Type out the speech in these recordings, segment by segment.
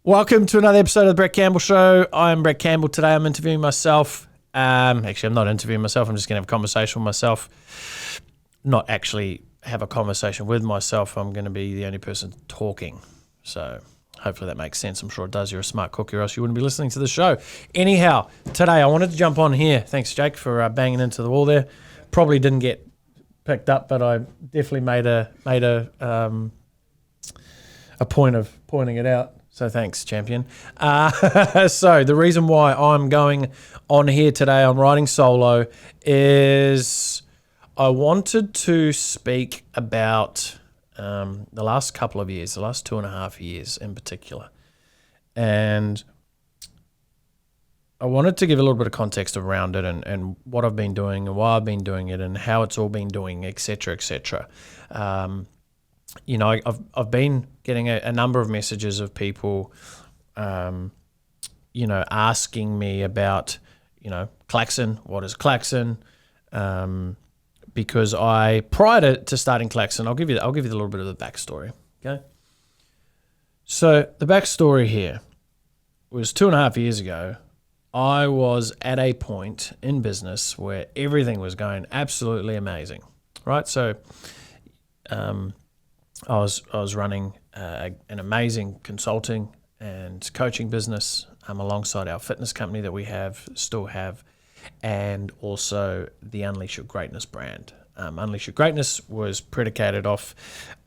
Welcome to another episode of the Brett Campbell Show. I'm Brett Campbell. Today I'm interviewing myself. Actually, I'm not interviewing myself. I'm just going to have a conversation with myself. Not actually have a conversation with myself. I'm going to be the only person talking. So hopefully that makes sense. I'm sure it does. You're a smart cookie or else you wouldn't be listening to the show. Anyhow, today I wanted to jump on here. Thanks, Jake, for banging into the wall there. Probably didn't get picked up, but I definitely made a point of pointing it out. So thanks, champion. So the reason why I'm going on here today, I'm riding solo, is I wanted to speak about the last couple of years, the last 2.5 years in particular. And I wanted to give a little bit of context around it and what I've been doing and why I've been doing it and how it's all been doing, et cetera, et cetera. I've been getting a number of messages of people, asking me about, Claxon. What is Claxon? Because prior to starting Claxon, I'll give you a little bit of the backstory. Okay. So the backstory here was 2.5 years ago. I was at a point in business where everything was going absolutely amazing, right? So, I was running an amazing consulting and coaching business alongside our fitness company that we still have, and also the Unleash Your Greatness brand. Unleash Your Greatness was predicated off,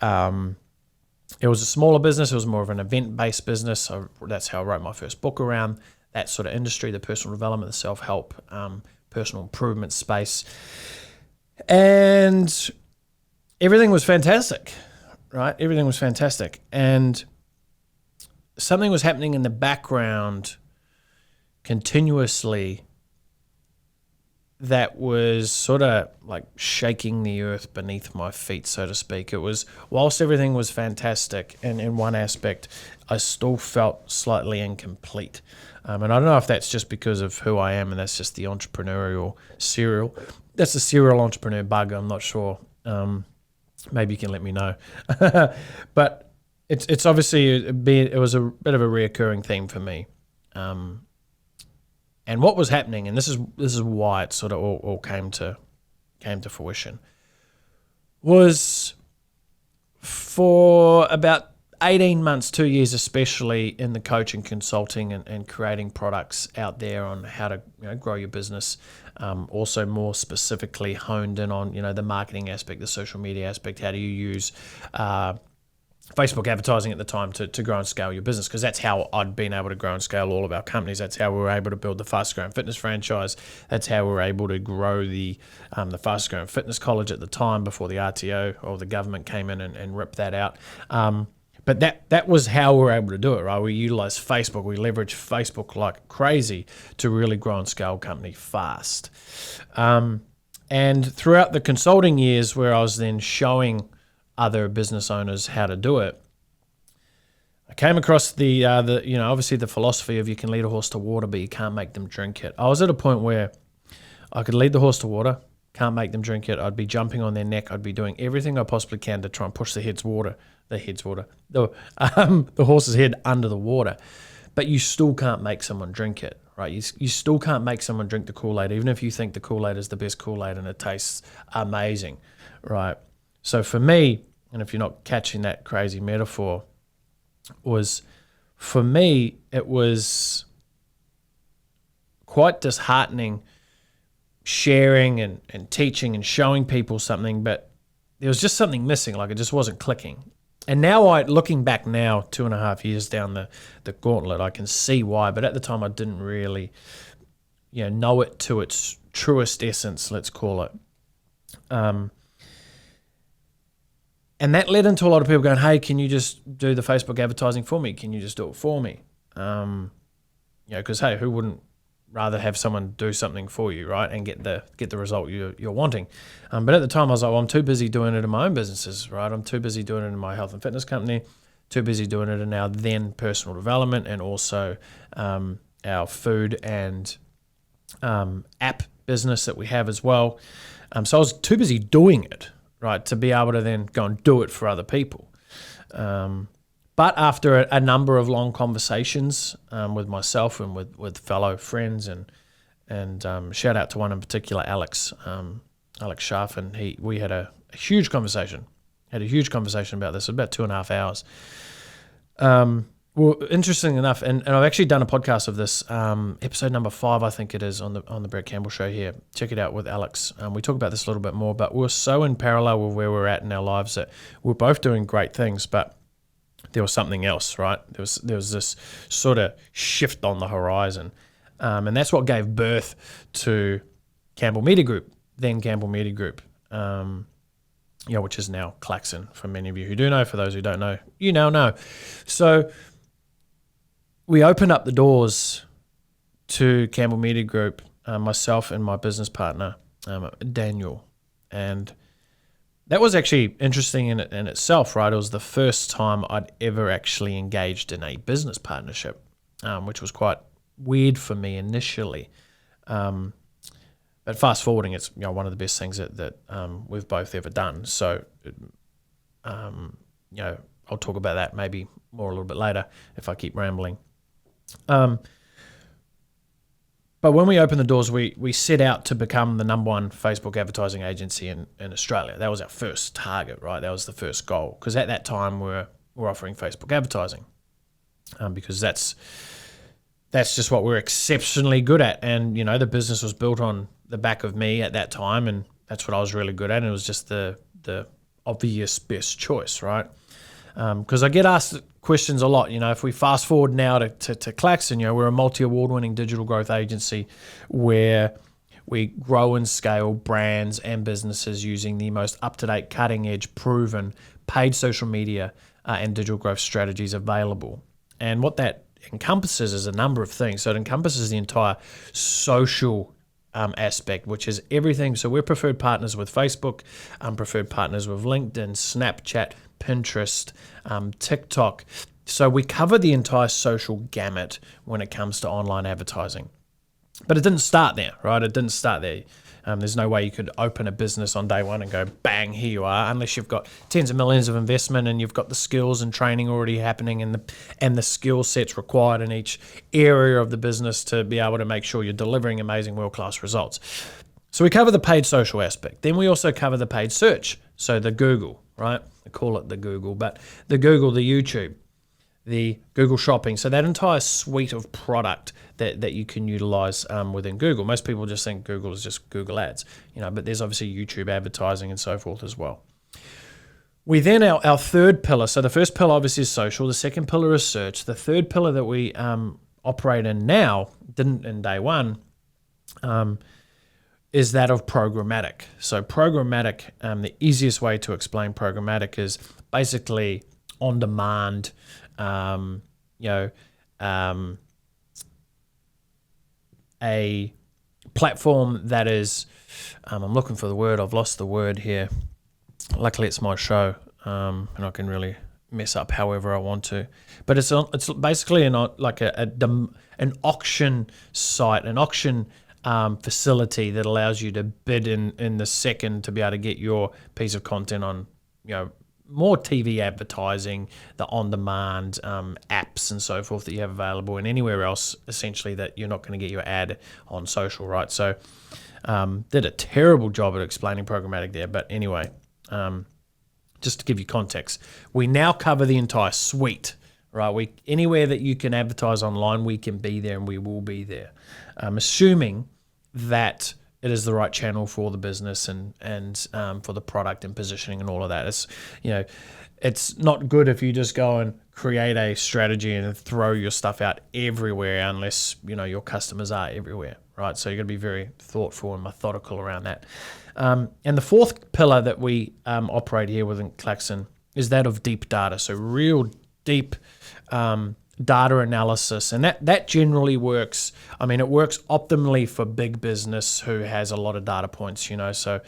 it was a smaller business, it was more of an event-based business. So that's how I wrote my first book around that sort of industry, the personal development, the self-help, personal improvement space. And everything was fantastic. Right, everything was fantastic, and something was happening in the background continuously that was sort of like shaking the earth beneath my feet, so to speak. It was, whilst everything was fantastic, and in one aspect, I still felt slightly incomplete. And I don't know if that's just because of who I am, and that's just the entrepreneurial that's the serial entrepreneur bug. I'm not sure. Maybe you can let me know. But it's obviously, it was a bit of a reoccurring theme for me. And what was happening, and this is why it sort of all came to fruition, was for about 18 months, 2 years especially, in the coaching, consulting, and creating products out there on how to grow your business. Also more specifically honed in on the marketing aspect, the social media aspect. How do you use Facebook advertising at the time to grow and scale your business? Because that's how I'd been able to grow and scale all of our companies. That's how we were able to build the fastest growing fitness franchise. That's how we were able to grow the fastest growing fitness college at the time before the RTO or the government came in and ripped that out. But that was how we were able to do it, right? We utilized Facebook. We leveraged Facebook like crazy to really grow and scale a company fast. And throughout the consulting years, where I was then showing other business owners how to do it, I came across the obviously the philosophy of you can lead a horse to water, but you can't make them drink it. I was at a point where I could lead the horse to water, can't make them drink it. I'd be jumping on their neck. I'd be doing everything I possibly can to try and push the horse's head under the water. But you still can't make someone drink it, right? You still can't make someone drink the Kool-Aid, even if you think the Kool-Aid is the best Kool-Aid and it tastes amazing, right? So for me, and if you're not catching that crazy metaphor, for me, it was quite disheartening sharing and teaching and showing people something, but there was just something missing, like it just wasn't clicking. And now looking back now, 2.5 years down the gauntlet, I can see why, but at the time I didn't really know it to its truest essence, let's call it. And that led into a lot of people going, hey, can you just do the Facebook advertising for me? Can you just do it for me? Because, hey, who wouldn't rather have someone do something for you, right, and get the result you're wanting. But at the time, I was like, well, I'm too busy doing it in my own businesses, right? I'm too busy doing it in my health and fitness company, too busy doing it in our then personal development, and also our food and app business that we have as well. So I was too busy doing it, right, to be able to then go and do it for other people. But But after a number of long conversations with myself and with fellow friends, and shout out to one in particular, Alex Scharf, and we had a huge conversation. Had a huge conversation about this, about 2.5 hours. Well, interesting enough, and I've actually done a podcast of this, episode number 5, I think it is, on the Brett Campbell show here. Check it out with Alex. We talk about this a little bit more, but we're so in parallel with where we're at in our lives that we're both doing great things, but there was something else, right? There was this sort of shift on the horizon, and that's what gave birth to Campbell Media Group, then Campbell Media Group, which is now Claxon. For many of you who do know, for those who don't know, you now know. So we opened up the doors to Campbell Media Group, myself and my business partner, Daniel. And that was actually interesting in itself, right? It was the first time I'd ever actually engaged in a business partnership, which was quite weird for me initially. But fast forwarding, it's one of the best things that we've both ever done. So, I'll talk about that maybe more a little bit later if I keep rambling. But when we opened the doors, we set out to become the number one Facebook advertising agency in Australia. That was our first target, right? That was the first goal. Because at that time, we're offering Facebook advertising because that's just what we're exceptionally good at. And, the business was built on the back of me at that time, and that's what I was really good at. And it was just the obvious best choice, right? Because I get asked questions a lot. If we fast forward now to Claxon, we're a multi-award-winning digital growth agency where we grow and scale brands and businesses using the most up-to-date, cutting-edge, proven paid social media and digital growth strategies available. And what that encompasses is a number of things. So it encompasses the entire social aspect, which is everything. So we're preferred partners with Facebook, preferred partners with LinkedIn, Snapchat, Pinterest, TikTok. So we cover the entire social gamut when it comes to online advertising. But it didn't start there, right? It didn't start there. There's no way you could open a business on day one and go, bang, here you are, unless you've got tens of millions of investment and you've got the skills and training already happening and the skill sets required in each area of the business to be able to make sure you're delivering amazing world-class results. So we cover the paid social aspect. Then we also cover the paid search. So the Google, right? I call it the Google, but the Google, the YouTube, the Google Shopping. So that entire suite of product that you can utilize within Google. Most people just think Google is just Google Ads, but there's obviously YouTube advertising and so forth as well. We then, our third pillar, so the first pillar obviously is social, the second pillar is search. The third pillar that we operate in now, didn't in day one, is that of programmatic. So programmatic, the easiest way to explain programmatic is basically on demand, a platform that is, I'm looking for the word, I've lost the word here. Luckily it's my show, and I can really mess up however I want to. But it's basically an auction site, an auction facility that allows you to bid in the second to be able to get your piece of content on, more TV advertising, the on-demand apps and so forth that you have available, and anywhere else essentially that you're not going to get your ad on social, right? So did a terrible job at explaining programmatic there, but anyway, just to give you context, we now cover the entire suite, right? Anywhere that you can advertise online, we can be there and we will be there, assuming that it is the right channel for the business and for the product and positioning and all of that. It's not good if you just go and create a strategy and throw your stuff out everywhere unless, your customers are everywhere, right? So you've got to be very thoughtful and methodical around that. And the fourth pillar that we operate here within Claxon is that of deep data. So real deep data analysis, and that generally works. I mean, it works optimally for big business who has a lot of data points, so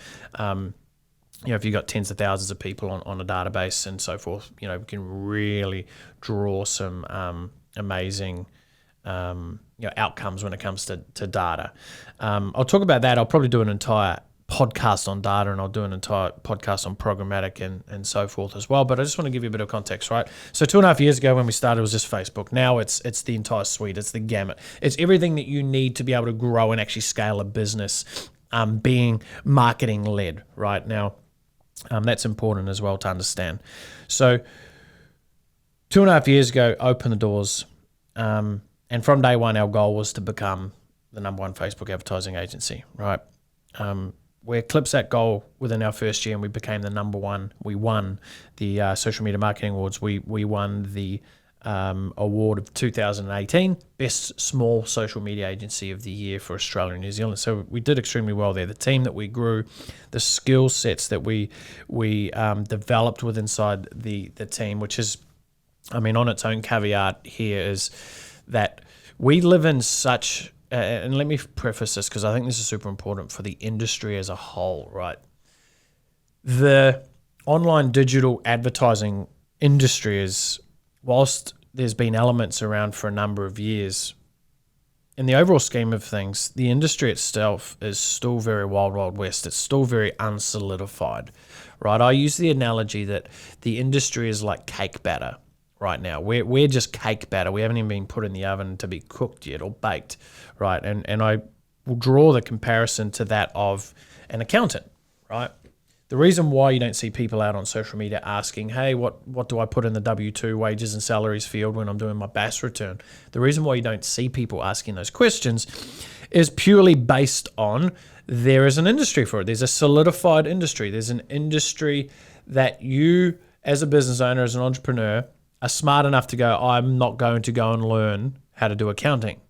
if you've got tens of thousands of people on a database and so forth, we can really draw some amazing outcomes when it comes to data. I'll talk about that. I'll probably do an entire podcast on data, and I'll do an entire podcast on programmatic and so forth as well. But I just want to give you a bit of context, right? So 2.5 years ago when we started, it was just Facebook. Now it's the entire suite. It's the gamut. It's everything that you need to be able to grow and actually scale a business, being marketing led right now. That's important as well to understand. So 2.5 years ago, open the doors. And from day one, our goal was to become the number one Facebook advertising agency, right? We eclipsed that goal within our first year, and we became the number one. We won the Social Media Marketing Awards. We won the award of 2018, Best Small Social Media Agency of the Year for Australia and New Zealand. So we did extremely well there. The team that we grew, the skill sets that we developed with inside the team, which is, I mean, on its own caveat here is that we live in such, and let me preface this because I think this is super important for the industry as a whole, right? The online digital advertising industry is, whilst there's been elements around for a number of years, in the overall scheme of things, the industry itself is still very wild, wild west. It's still very unsolidified, right? I use the analogy that the industry is like cake batter right now. We're just cake batter. We haven't even been put in the oven to be cooked yet or baked, right? And I will draw the comparison to that of an accountant, right? The reason why you don't see people out on social media asking, hey, what do I put in the W-2 wages and salaries field when I'm doing my BAS return? The reason why you don't see people asking those questions is purely based on there is an industry for it. There's a solidified industry. There's an industry that you, as a business owner, as an entrepreneur, are smart enough to go, I'm not going to go and learn how to do accounting.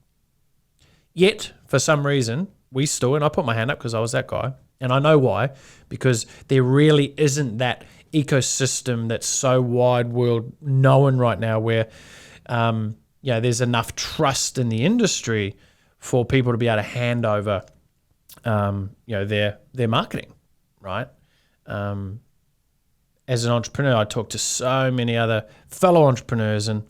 Yet, for some reason, we still, and I put my hand up because I was that guy, and I know why, because there really isn't that ecosystem that's so wide world known right now where there's enough trust in the industry for people to be able to hand over their marketing, right? As an entrepreneur, I talk to so many other fellow entrepreneurs and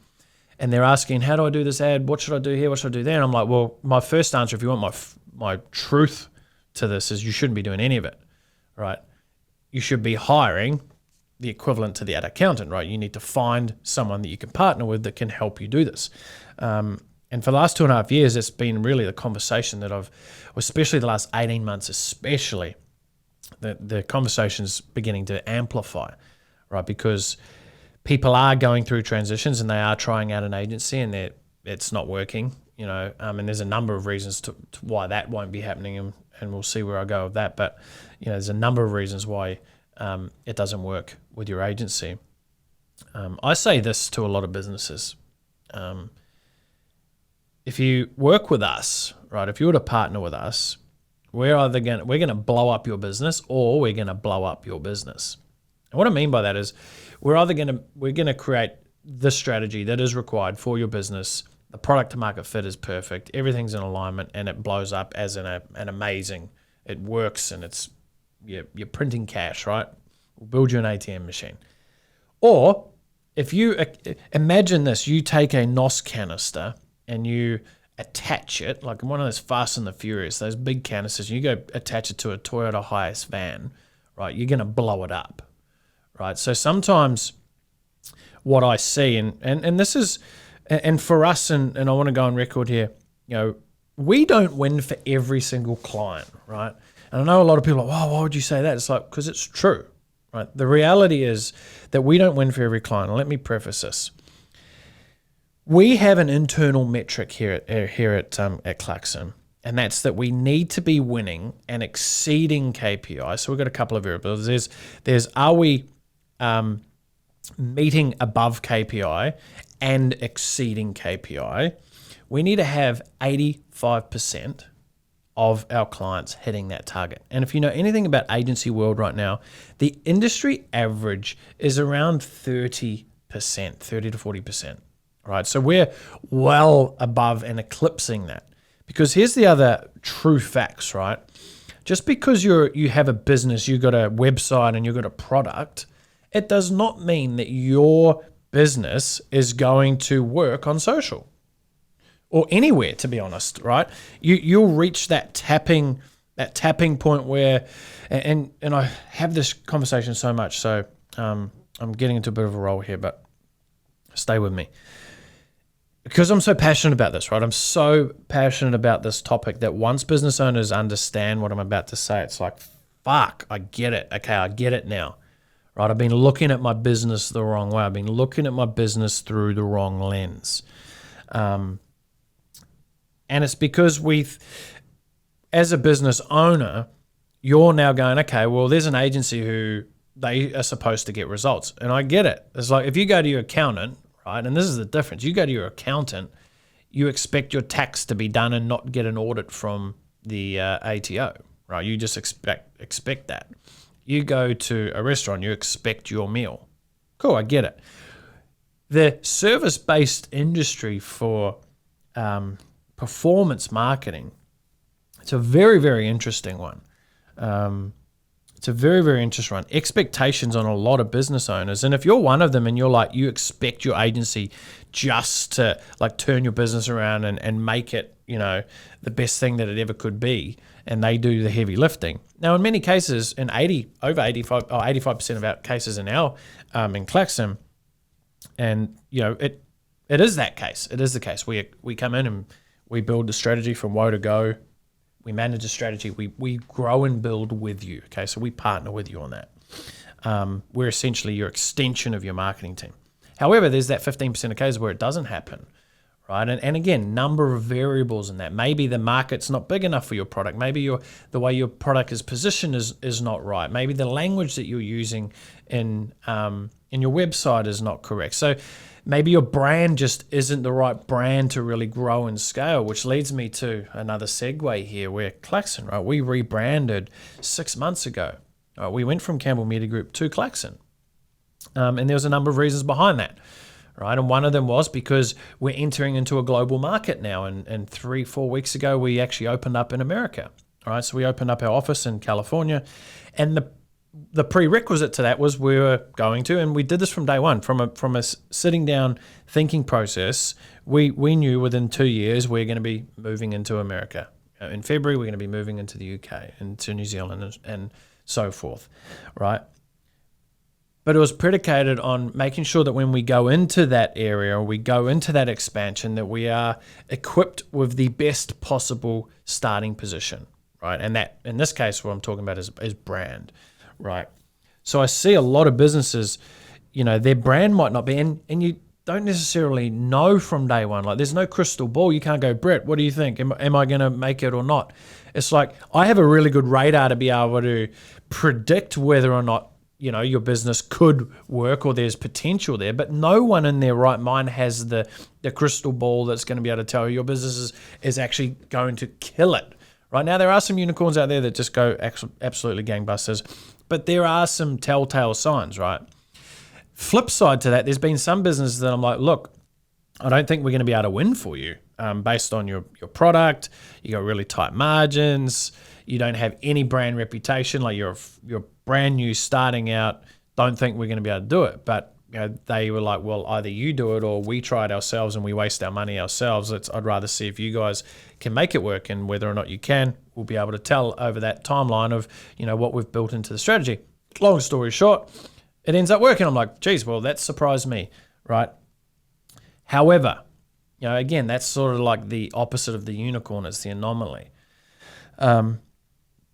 they're asking, how do I do this ad? What should I do here? What should I do there? And I'm like, well, my first answer, if you want my truth to this, is you shouldn't be doing any of it, right? You should be hiring the equivalent to the ad accountant, right? You need to find someone that you can partner with that can help you do this. And for the last 2.5 years, it's been really the conversation that especially the last 18 months, especially, the conversation's beginning to amplify, right? Because people are going through transitions and they are trying out an agency and it's not working, and there's a number of reasons to why that won't be happening, and we'll see where I go with that. But, there's a number of reasons why it doesn't work with your agency. I say this to a lot of businesses. If you work with us, right, if you were to partner with us, we're going to blow up your business or we're going to blow up your business. And what I mean by that is we're going to create the strategy that is required for your business. The product to market fit is perfect. Everything's in alignment and it blows up as an amazing, it works and you're printing cash, right? We'll build you an ATM machine. Or if you imagine this, you take a NOS canister and you attach it, like one of those Fast and the Furious, those big canisters, you go attach it to a Toyota Hiace van, right? You're going to blow it up, right? So sometimes what I see, and this is, and for us, and I want to go on record here, we don't win for every single client, right? And I know a lot of people are like, wow, why would you say that? It's like, because it's true, right? The reality is that we don't win for every client. And let me preface this. We have an internal metric here at Claxon, and that's that we need to be winning and exceeding KPI. So we've got a couple of variables. There's are we meeting above KPI and exceeding KPI? We need to have 85% of our clients hitting that target. And if you know anything about agency world right now, the industry average is around 30%, 30 to 40%. Right, so we're well above and eclipsing that. Because here's the other true facts, right? Just because you have a business, you've got a website and you've got a product, it does not mean that your business is going to work on social or anywhere, to be honest, right? You'll reach that tapping that tapping point where, and I have this conversation so much, so I'm getting into a bit of a role here, but stay with me. Because I'm so passionate about this, right? I'm so passionate about this topic that once business owners understand what I'm about to say, it's like, fuck, I get it. Okay, I get it now, right? I've been looking at my business the wrong way. I've been looking at my business through the wrong lens. And it's because as a business owner, you're now going, okay, well, there's an agency who they are supposed to get results. And I get it. It's like if you go to your accountant, right, and this is the difference. You go to your accountant, you expect your tax to be done and not get an audit from the ATO, right? You just expect that. You go to a restaurant, you expect your meal. Cool, I get it. The service-based industry for performance marketing, it's a very, very interesting one. It's a very, very interesting one. Expectations on a lot of business owners. And if you're one of them and you're like, you expect your agency just to like turn your business around and make it, the best thing that it ever could be, and they do the heavy lifting. Now, in many cases, over 85% of our cases in Claxon, and it is that case. It is the case. We come in and we build the strategy from woe to go. We manage a strategy. We grow and build with you. Okay, so we partner with you on that. We're essentially your extension of your marketing team. However, there's that 15% of cases where it doesn't happen, right? And again, number of variables in that. Maybe the market's not big enough for your product. Maybe the way your product is positioned is not right. Maybe the language that you're using in your website is not correct. So maybe your brand just isn't the right brand to really grow and scale, which leads me to another segue here where Claxon, right? We rebranded 6 months ago. We went from Campbell Media Group to Claxon. And there was a number of reasons behind that, right? And one of them was because we're entering into a global market now. And 3-4 weeks ago, we actually opened up in America, all right? So we opened up our office in California. And the prerequisite to that was we were going to, and we did this from day one, from a sitting down thinking process. We knew within 2 years we're going to be moving into America. In February, we're going to be moving into the UK, into New Zealand, and so forth, right? But it was predicated on making sure that when we go into that area, or we go into that expansion, that we are equipped with the best possible starting position, right? And that, in this case, what I'm talking about is brand. Right. So I see a lot of businesses, their brand might not be, and you don't necessarily know from day one. Like there's no crystal ball. You can't go, Brett, what do you think? Am I going to make it or not? It's like I have a really good radar to be able to predict whether or not, your business could work or there's potential there, but no one in their right mind has the crystal ball that's going to be able to tell you your business is actually going to kill it. Right now, there are some unicorns out there that just go absolutely gangbusters, but there are some telltale signs, right? Flip side to that, there's been some businesses that I'm like, look, I don't think we're going to be able to win for you based on your product. You got really tight margins. You don't have any brand reputation. Like you're brand new starting out. Don't think we're going to be able to do it. But they were like, well, either you do it or we try it ourselves and we waste our money ourselves. I'd rather see if you guys can make it work, and whether or not you can, we'll be able to tell over that timeline of, what we've built into the strategy. Long story short, it ends up working. I'm like, geez, well, that surprised me, right? However, again, that's sort of like the opposite of the unicorn. It's the anomaly.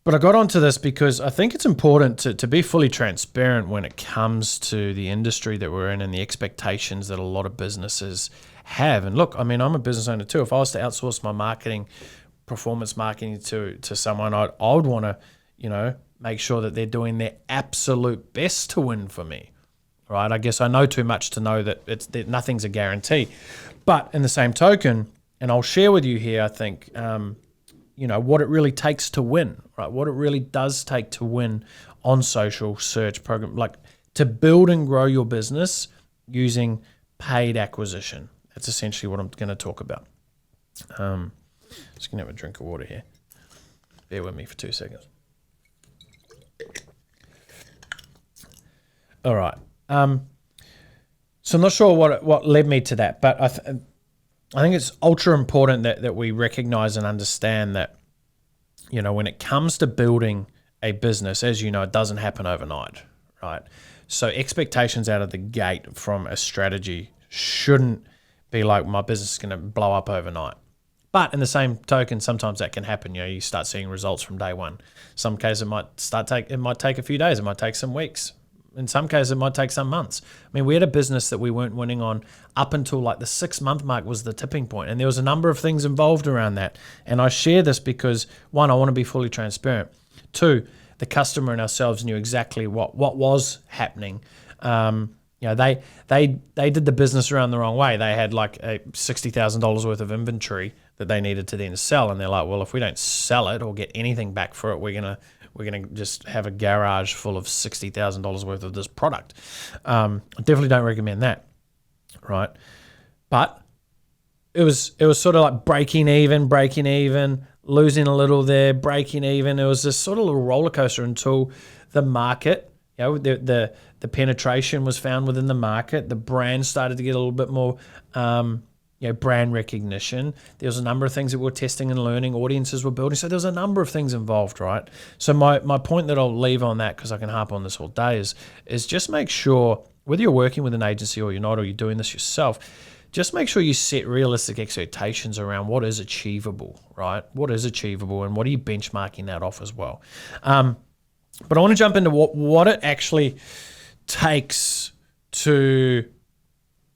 But I got onto this because I think it's important to be fully transparent when it comes to the industry that we're in and the expectations that a lot of businesses have. And look, I'm a business owner too. If I was to outsource my marketing, performance marketing to someone, I would want to, make sure that they're doing their absolute best to win for me, right? I guess I know too much to know that nothing's a guarantee. But in the same token, and I'll share with you here, I think, what it really takes to win, right? What it really does take to win on social search program, like to build and grow your business using paid acquisition. That's essentially what I'm going to talk about. Just going to have a drink of water here. Bear with me for 2 seconds. All right. So I'm not sure what led me to that, but I think it's ultra important that we recognize and understand that, when it comes to building a business, as you know, it doesn't happen overnight, right? So expectations out of the gate from a strategy shouldn't be like, my business is going to blow up overnight. But in the same token, sometimes that can happen. You start seeing results from day one. Some cases it might take a few days. It might take some weeks. In some cases, it might take some months. I mean, we had a business that we weren't winning on up until like the 6-month mark was the tipping point. And there was a number of things involved around that. And I share this because, one, I want to be fully transparent. Two, the customer and ourselves knew exactly what was happening. They did the business around the wrong way. They had like a $60,000 worth of inventory that they needed to then sell. And they're like, well, if we don't sell it or get anything back for it, we're gonna just have a garage full of $60,000 worth of this product. I definitely don't recommend that, right? But it was sort of like breaking even, losing a little there, breaking even. It was this sort of little roller coaster until the market, the penetration was found within the market. The brand started to get a little bit more brand recognition. There was a number of things that we were testing and learning, audiences were building. So there was a number of things involved, right? So my point that I'll leave on that, because I can harp on this all day, is just make sure, whether you're working with an agency or you're not, or you're doing this yourself, just make sure you set realistic expectations around what is achievable, right? What is achievable, and what are you benchmarking that off as well? But I want to jump into what it actually takes to...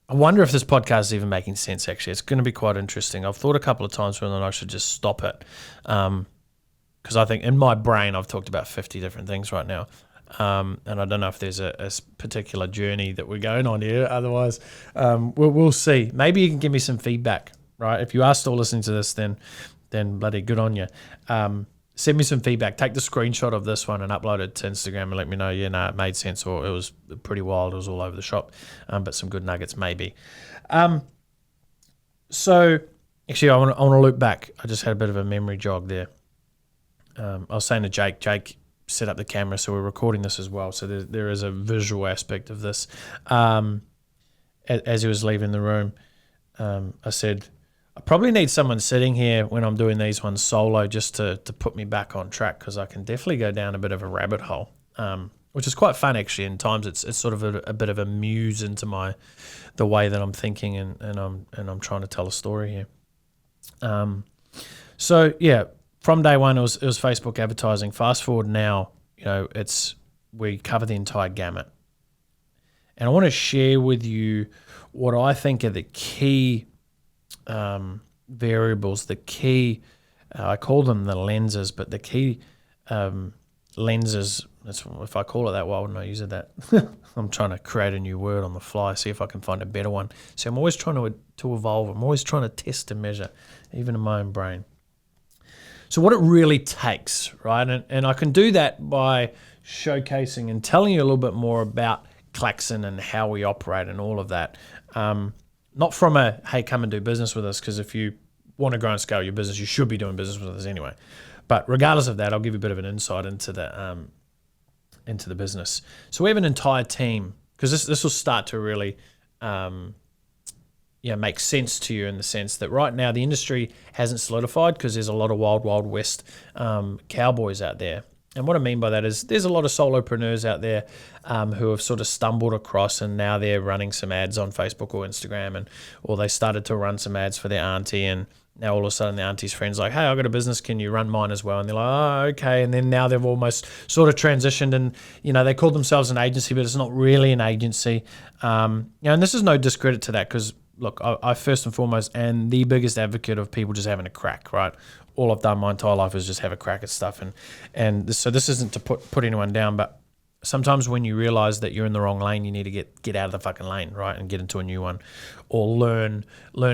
I wonder if this podcast is even making sense, actually. It's going to be quite interesting. I've thought a couple of times whether I should just stop it, because I think in my brain I've talked about 50 different things right now, and I don't know if there's a particular journey that we're going on here. Otherwise, we'll see. Maybe you can give me some feedback, right? If you are still listening to this, then bloody good on you. Send me some feedback. Take the screenshot of this one and upload it to Instagram and let me know, it made sense, or it was pretty wild, it was all over the shop, but some good nuggets maybe. So actually I want to loop back. I just had a bit of a memory jog there. I was saying to Jake set up the camera, so we're recording this as well. So there is a visual aspect of this. As he was leaving the room, I said, I probably need someone sitting here when I'm doing these ones solo just to put me back on track, because I can definitely go down a bit of a rabbit hole, which is quite fun actually. In times it's sort of a bit of a muse into the way that I'm thinking and I'm trying to tell a story here. So yeah, from day one it was Facebook advertising. Fast forward now, we cover the entire gamut, and I want to share with you what I think are the key variables, the key, I call them the lenses, but the key lenses, if I call it that, why wouldn't I use it that? I'm trying to create a new word on the fly, see if I can find a better one. So I'm always trying to evolve. I'm always trying to test and measure, even in my own brain. So what it really takes, right? And I can do that by showcasing and telling you a little bit more about Claxon and how we operate and all of that. Not from a, hey, come and do business with us, because if you want to grow and scale your business, you should be doing business with us anyway. But regardless of that, I'll give you a bit of an insight into the business. So we have an entire team, because this will start to really make sense to you, in the sense that right now the industry hasn't solidified, because there's a lot of wild west cowboys out there. And what I mean by that is there's a lot of solopreneurs out there who have sort of stumbled across, and now they're running some ads on Facebook or Instagram, or they started to run some ads for their auntie, and now all of a sudden the auntie's friend's like, hey, I've got a business, can you run mine as well? And they're like, oh, okay. And then now they've almost sort of transitioned, and they call themselves an agency, but it's not really an agency. And this is no discredit to that, because look, I first and foremost am the biggest advocate of people just having a crack, right? All I've done my entire life is just have a crack at stuff, so this isn't to put anyone down, but sometimes when you realize that you're in the wrong lane, you need to get out of the fucking lane, right, and get into a new one, or learn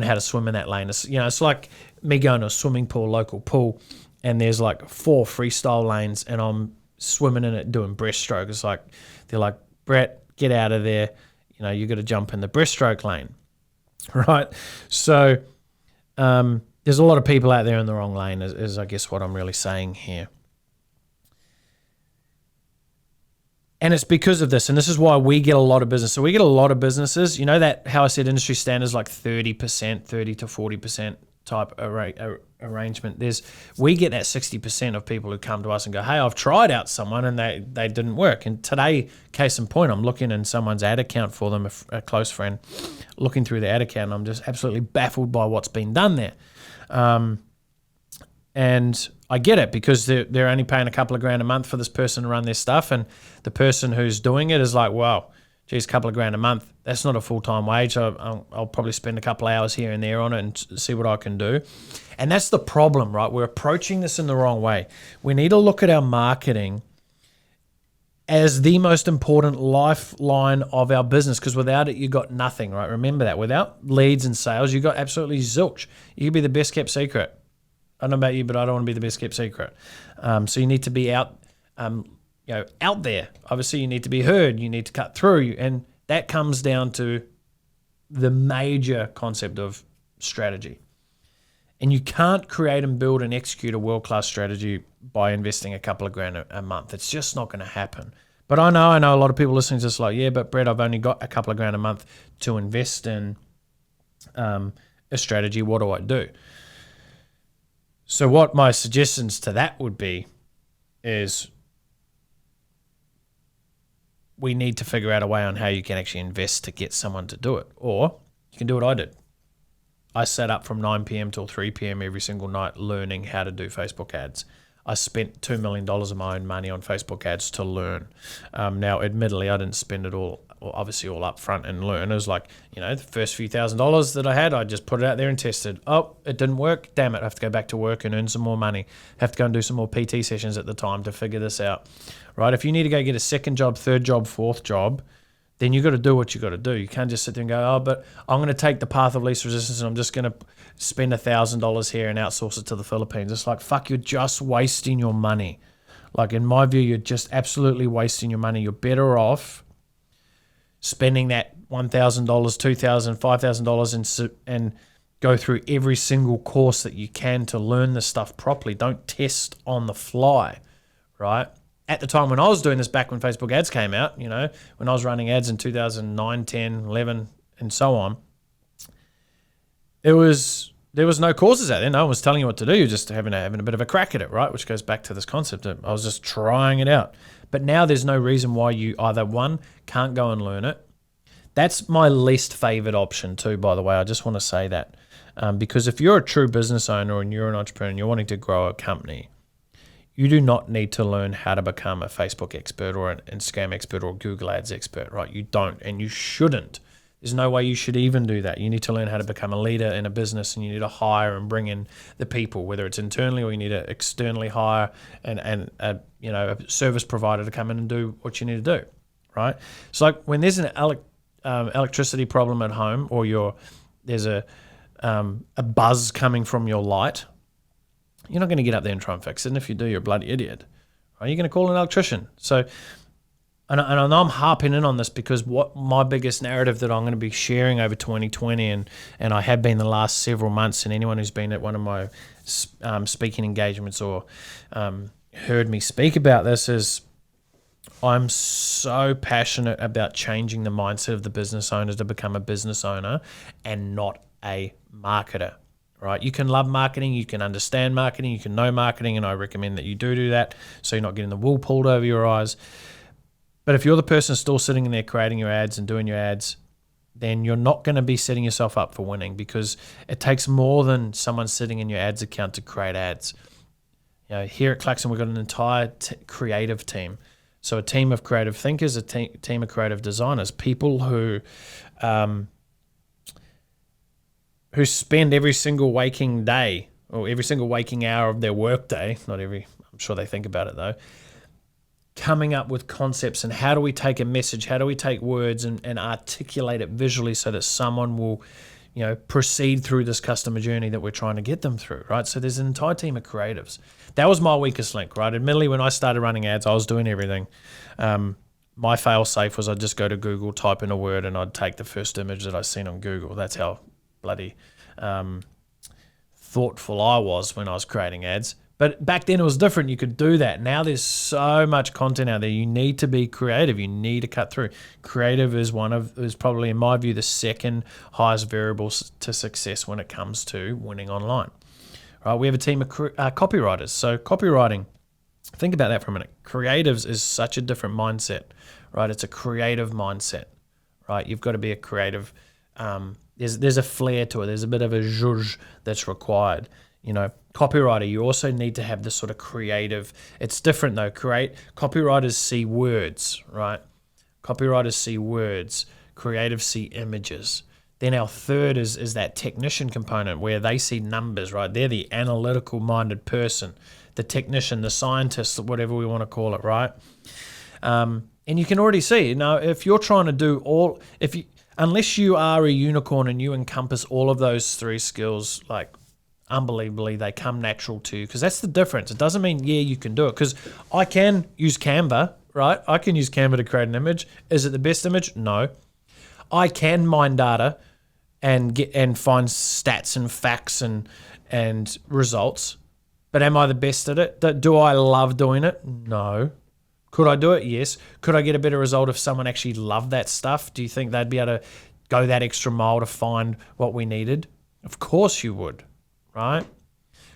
how to swim in that lane. It's like me going to a swimming pool, local pool, and there's like 4 freestyle lanes, and I'm swimming in it doing breaststroke. It's like they're like, Brett, get out of there. You got to jump in the breaststroke lane, right? So there's a lot of people out there in the wrong lane, is I guess what I'm really saying here. And it's because of this, and this is why we get a lot of business. So we get a lot of businesses, that how I said industry standards like 30%, 30 to 40% type arrangement. We get that 60% of people who come to us and go, hey, I've tried out someone and they didn't work. And today, case in point, I'm looking in someone's ad account for them, a close friend, looking through the ad account, and I'm just absolutely baffled by what's been done there. And I get it, because they're only paying a couple of grand a month for this person to run their stuff, and the person who's doing it is like, wow, geez, a couple of grand a month, that's not a full-time wage. I'll probably spend a couple of hours here and there on it and see what I can do. And that's the problem, right? We're approaching this in the wrong way. We need to look at our marketing as the most important lifeline of our business, because without it, you got nothing, right? Remember that. Without leads and sales, you got absolutely zilch. You could be the best kept secret. I don't know about you, but I don't want to be the best kept secret. So you need to be out there. Obviously, you need to be heard. You need to cut through. And that comes down to the major concept of strategy. And you can't create and build and execute a world-class strategy by investing a couple of grand a month. It's just not going to happen. But I know a lot of people listening to this like, yeah, but Brett, I've only got a couple of grand a month to invest in a strategy. What do I do? So what my suggestions to that would be is we need to figure out a way on how you can actually invest to get someone to do it. Or you can do what I did. I sat up from 9 p.m. till 3 p.m. every single night learning how to do Facebook ads. I spent $2 million of my own money on Facebook ads to learn. Now, admittedly, I didn't spend it all up front and learn. It was like, the first few $1,000s that I had, I just put it out there and tested. Oh, it didn't work. Damn it. I have to go back to work and earn some more money. Have to go and do some more PT sessions at the time to figure this out, right? If you need to go get a second job, third job, fourth job, then you got to do what you got to do. You can't just sit there and go, oh, but I'm going to take the path of least resistance and I'm just going to spend $1,000 here and outsource it to the Philippines. It's like, fuck, you're just wasting your money. Like, in my view, you're just absolutely wasting your money. You're better off spending that $1,000, $2,000, $5,000 and go through every single course that you can to learn this stuff properly. Don't test on the fly, right? At the time when I was doing this, back when Facebook ads came out, when I was running ads in 2009, 10, 11, and so on, there was no courses out there. No one was telling you what to do. You're just having a bit of a crack at it, right? Which goes back to this concept of I was just trying it out. But now there's no reason why you either, one, can't go and learn it. That's my least favorite option too, by the way. I just want to say that. Because if you're a true business owner and you're an entrepreneur and you're wanting to grow a company, you do not need to learn how to become a Facebook expert or an Instagram expert or a Google Ads expert, right? You don't, and you shouldn't. There's no way you should even do that. You need to learn how to become a leader in a business, and you need to hire and bring in the people, whether it's internally or you need to externally hire and a service provider to come in and do what you need to do, right? It's like when there's an electricity problem at home, or there's a buzz coming from your light, you're not going to get up there and try and fix it. And if you do, you're a bloody idiot. Right? You're going to call an electrician. So, and I know I'm harping in on this because what my biggest narrative that I'm going to be sharing over 2020, and I have been the last several months, and anyone who's been at one of my speaking engagements or heard me speak about this, is I'm so passionate about changing the mindset of the business owner to become a business owner and not a marketer. Right? You can love marketing, you can understand marketing, you can know marketing, and I recommend that you do that so you're not getting the wool pulled over your eyes. But if you're the person still sitting in there creating your ads and doing your ads, then you're not going to be setting yourself up for winning, because it takes more than someone sitting in your ads account to create ads. Here at Claxon, we've got an entire creative team. So a team of creative thinkers, a team of creative designers, people who spend every single waking day or every single waking hour of their work day, I'm sure they think about it though, coming up with concepts and how do we take a message, how do we take words and articulate it visually so that someone will, proceed through this customer journey that we're trying to get them through, right? So there's an entire team of creatives. That was my weakest link, right? Admittedly, when I started running ads, I was doing everything. My fail safe was I'd just go to Google, type in a word, and I'd take the first image that I seen on Google. That's how bloody thoughtful I was when I was creating ads. But back then it was different. You could do that. Now there's so much content out there. You need to be creative. You need to cut through. Creative is probably, in my view, the second highest variable to success when it comes to winning online. Right? We have a team of copywriters. So copywriting, think about that for a minute. Creatives is such a different mindset, right? It's a creative mindset, right? You've got to be a creative. There's a flair to it. There's a bit of a zhuzh that's required. Copywriter, you also need to have this sort of creative. It's different though. Copywriters see words, right? Copywriters see words. Creatives see images. Then our third is that technician component where they see numbers, right? They're the analytical-minded person, the technician, the scientist, whatever we want to call it, right? And you can already see, if you're trying to do unless you are a unicorn and you encompass all of those three skills, like unbelievably, they come natural to you, because that's the difference. It doesn't mean, you can do it, because I can use Canva, right? I can use Canva to create an image. Is it the best image? No. I can mine data and find stats and facts and results, but am I the best at it? Do I love doing it? No. Could I do it? Yes. Could I get a better result if someone actually loved that stuff? Do you think they'd be able to go that extra mile to find what we needed? Of course you would. Right?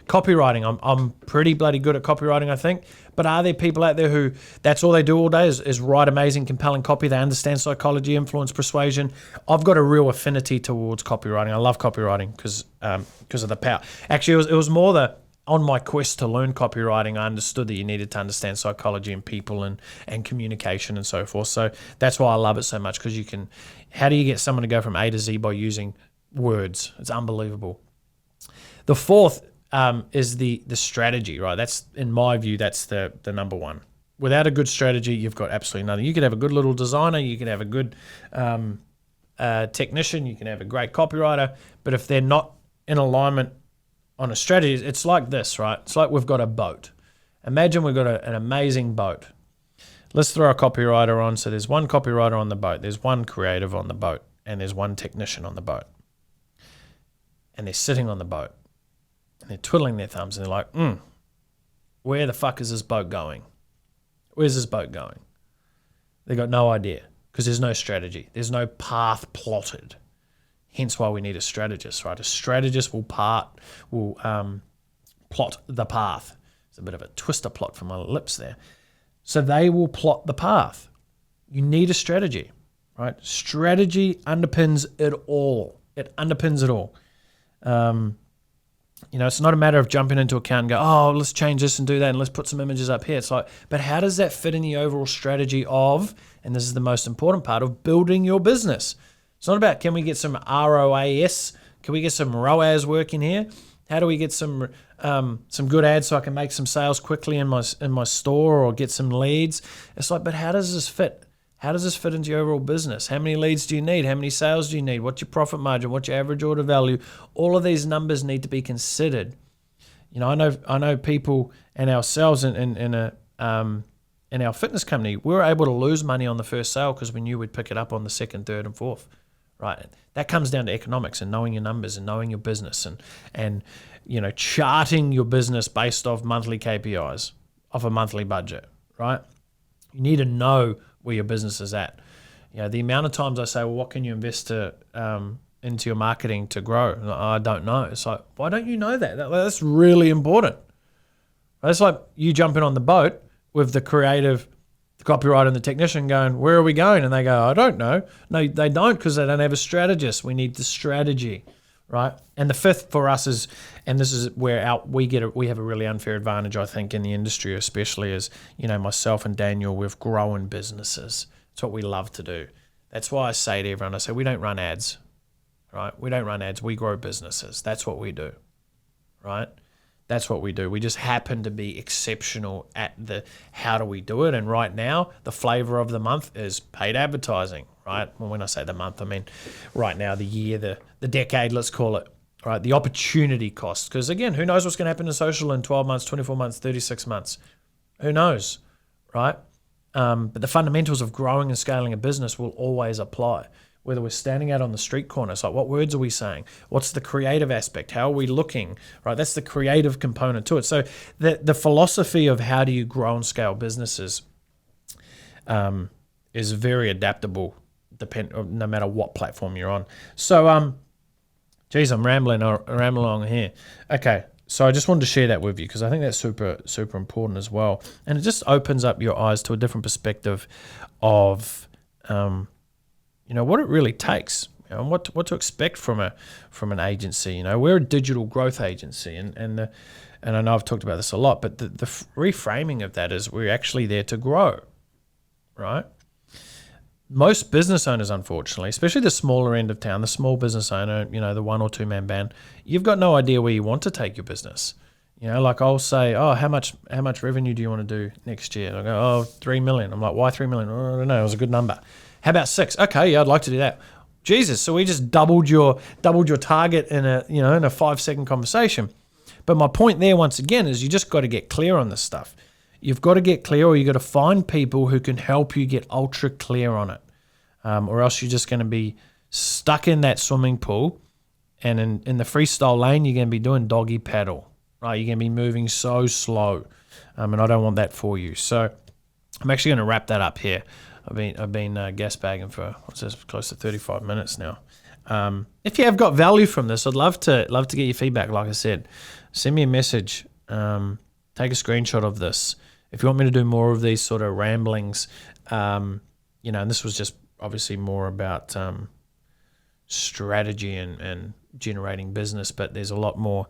Copywriting, I'm pretty bloody good at copywriting, I think. But are there people out there who that's all they do all day is write amazing, compelling copy? They understand psychology, influence, persuasion. I've got a real affinity towards copywriting. I love copywriting because of the power. Actually, it was more on my quest to learn copywriting, I understood that you needed to understand psychology and people and communication and so forth. So that's why I love it so much, because how do you get someone to go from A to Z by using words? It's unbelievable. The fourth is the strategy, right? That's, in my view, that's the number one. Without a good strategy, you've got absolutely nothing. You could have a good little designer, you could have a good technician, you can have a great copywriter, but if they're not in alignment on a strategy, it's like this, right? It's like we've got a boat. Imagine we've got an amazing boat. Let's throw a copywriter on. So there's one copywriter on the boat, there's one creative on the boat, and there's one technician on the boat. And they're sitting on the boat. And they're twiddling their thumbs and they're like, where the fuck is this boat going? Where's this boat going? They got no idea, because there's no strategy. There's no path plotted. Hence why we need a strategist, right? A strategist will plot the path. It's a bit of a twister plot from my lips there. So they will plot the path. You need a strategy, right? Strategy underpins it all. It underpins it all. It's not a matter of jumping into account and go, oh, let's change this and do that and let's put some images up here. It's like, but how does that fit in the overall strategy of, and this is the most important part, of building your business? It's not about, can we get some ROAS? Can we get some ROAS working here? How do we get some good ads so I can make some sales quickly in my store or get some leads? It's like, but how does this fit? How does this fit into your overall business? How many leads do you need? How many sales do you need? What's your profit margin? What's your average order value? All of these numbers need to be considered. I know people and ourselves in our fitness company, we were able to lose money on the first sale because we knew we'd pick it up on the second, third, and fourth. Right? That comes down to economics and knowing your numbers and knowing your business and charting your business based off monthly KPIs, off a monthly budget. Right? You need to know where your business is at. The amount of times I say, well, what can you invest into your marketing to grow? I don't know. It's like, why don't you know that? That's really important. It's like you jumping on the boat with the creative, the copywriter and the technician going, where are we going? And they go, I don't know. No, they don't, because they don't have a strategist. We need the strategy, right? And the fifth for us is, and this is where we have a really unfair advantage, I think, in the industry, especially as, myself and Daniel, we've grown businesses. It's what we love to do. That's why I say to everyone, I say, we don't run ads, right? We don't run ads. We grow businesses. That's what we do, right? That's what we do. We just happen to be exceptional at the how do we do it. And right now, the flavor of the month is paid advertising, right? Well, when I say the month, I mean right now, the year, the decade, let's call it, right? The opportunity cost. Because again, who knows what's going to happen in social in 12 months, 24 months, 36 months? Who knows, right? But the fundamentals of growing and scaling a business will always apply. whether we're standing out on the street corner. It's like, what words are we saying? What's the creative aspect? How are we looking? Right, that's the creative component to it. So the philosophy of how do you grow and scale businesses is very adaptable, no matter what platform you're on. So, geez, I'm rambling along here. Okay, so I just wanted to share that with you because I think that's super, super important as well. And it just opens up your eyes to a different perspective of, what it really takes, and what to expect from an agency. We're a digital growth agency, and I know I've talked about this a lot, but the reframing of that is we're actually there to grow, right? Most business owners, unfortunately, especially the smaller end of town, the small business owner, the 1 or 2 man band, you've got no idea where you want to take your business. Like I'll say, oh, how much revenue do you want to do next year? And I go, oh, 3 million. I'm like, why 3 million? Oh, I don't know. It was a good number. How about 6? Okay, yeah, I'd like to do that. Jesus, so we just doubled your target in a 5-second conversation. But my point there, once again, is you just got to get clear on this stuff. You've got to get clear, or you got to find people who can help you get ultra clear on it, or else you're just going to be stuck in that swimming pool, and in the freestyle lane, you're going to be doing doggy paddle, right? You're going to be moving so slow, and I don't want that for you. So I'm actually going to wrap that up here. I've been gas bagging for close to 35 minutes now. If you have got value from this, I'd love to get your feedback. Like I said, send me a message. Take a screenshot of this. If you want me to do more of these sort of ramblings, and this was just obviously more about strategy and generating business, but there's a lot more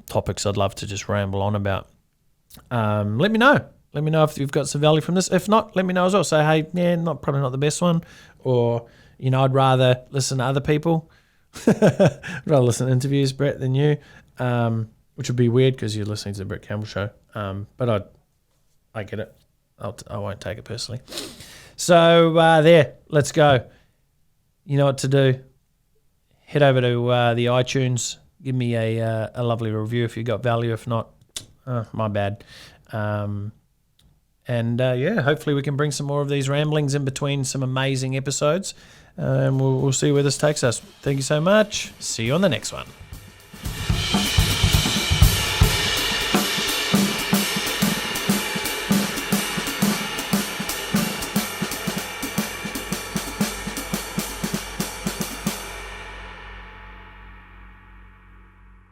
topics I'd love to just ramble on about. Let me know. Let me know if you've got some value from this. If not, let me know as well. Say, hey, yeah, probably not the best one, or I'd rather listen to other people. I'd rather listen to interviews, Brett, than you, which would be weird because you're listening to the Brett Campbell show. But I get it. I won't take it personally. So there, let's go. You know what to do. Head over to the iTunes. Give me a lovely review if you got value. If not, my bad. Hopefully we can bring some more of these ramblings in between some amazing episodes. And we'll see where this takes us. Thank you so much. See you on the next one.